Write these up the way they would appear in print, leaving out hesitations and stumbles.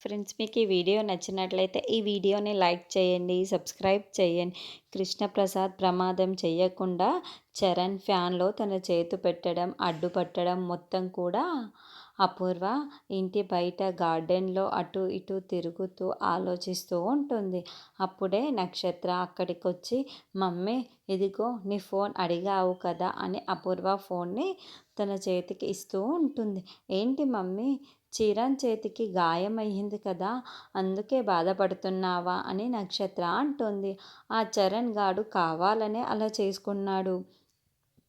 Friends, మీకు ఈ video నచ్చినట్లయితే ఈ వీడియోని లైక్ చేయండి, సబ్స్క్రైబ్ చేయండి. కృష్ణప్రసాద్ ప్రమాదం చెయ్యకుండా చరణ్ ఫ్యాన్‌లో తన చేతు పెట్టడం, అడ్డుపట్టడం మొత్తం కూడా అపూర్వ ఇంటి బయట గార్డెన్‌లో అటు ఇటు తిరుగుతూ ఆలోచిస్తూ ఉంటుంది. అప్పుడే నక్షత్ర అక్కడికొచ్చి, "మమ్మీ, ఇదిగో నీ ఫోన్ అడిగావు కదా" అని అపూర్వ ఫోన్ని తన చేతికి ఇస్తూ ఉంటుంది. "ఏంటి మమ్మీ, చిరణ్ చేతికి గాయమయ్యింది కదా, అందుకే బాధపడుతున్నావా" అని నక్షత్ర అంటుంది. "ఆ చరణ్ గాడు కావాలనే అలా చేసుకున్నాడు,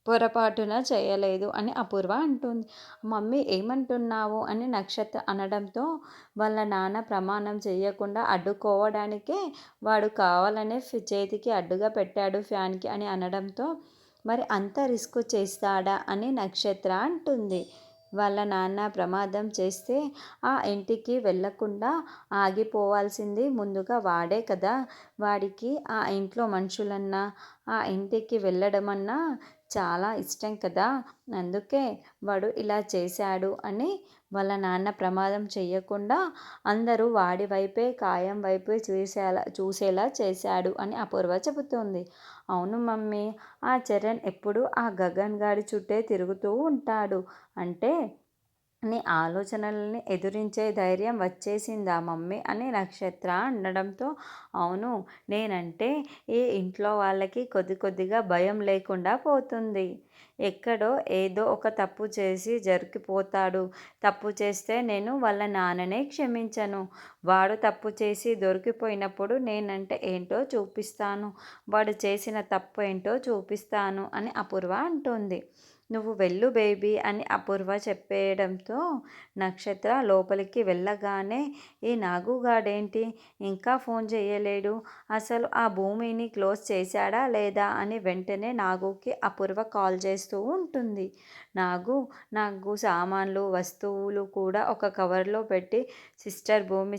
పొరపాటున చేయలేదు" అని అపూర్వ అంటుంది. "మమ్మీ, ఏమంటున్నావు" అని నక్షత్ర అనడంతో, వాళ్ళ నాన్న ప్రమాణం చెయ్యకుండా అడ్డుకోవడానికే వాడు కావాలనే చేతికి అడ్డుగా పెట్టాడు ఫ్యాన్‌కి అని అనడంతో, మరి అంత రిస్క్ చేస్తాడా అని నక్షత్ర అంటుంది. వాళ్ళ నాన్న ప్రమాదం చేస్తే ఆ ఇంటికి వెళ్ళకుండా ఆగిపోవాల్సింది ముందుగా వాడే కదా. వాడికి ఆ ఇంట్లో మనుషులన్నా, ఆ ఇంటికి వెళ్ళడమన్నా చాలా ఇష్టం కదా. అందుకే వాడు ఇలా చేశాడు అని వాళ్ళ నాన్న ప్రమాదం చెయ్యకుండా అందరూ వాడి వైపే, కాయం వైపే చూసేలా చేశాడు అని అపూర్వ చెబుతోంది. "అవును మమ్మీ, ఆ చరణ్ ఎప్పుడూ ఆ గగన్ గాడి చుట్టే తిరుగుతూ ఉంటాడు. అంటే నీ ఆలోచనలని ఎదిరించే ధైర్యం వచ్చేసిందా మమ్మీ" అని నక్షత్ర అనడంతో, "అవును, నేనంటే ఈ ఇంట్లో వాళ్ళకి కొద్ది కొద్దిగా భయం లేకుండా పోతుంది. ఎక్కడో ఏదో ఒక తప్పు చేసి దొరికిపోతాడు. తప్పు చేస్తే నేను వాళ్ళ నాన్ననే క్షమించను. వాడు తప్పు చేసి దొరికిపోయినప్పుడు నేనంటే ఏంటో చూపిస్తాను. వాడు చేసిన తప్పు ఏంటో చూపిస్తాను" అని అపూర్వ అంటుంది. "నువ్వు వెళ్ళు బేబీ" అని అపూర్వ చెప్పేయడంతో నక్షత్ర లోపలికి వెళ్ళగానే, "ఈ నాగుగాడేంటి ఇంకా ఫోన్ చేయలేడు, అసలు ఆ భూమిని క్లోజ్ చేశాడా లేదా" అని వెంటనే నాగుకి అపూర్వ కాల్ చేస్తూ ఉంటుంది. నాగు సామాన్లు, వస్తువులు కూడా ఒక కవర్లో పెట్టి సిస్టర్ భూమి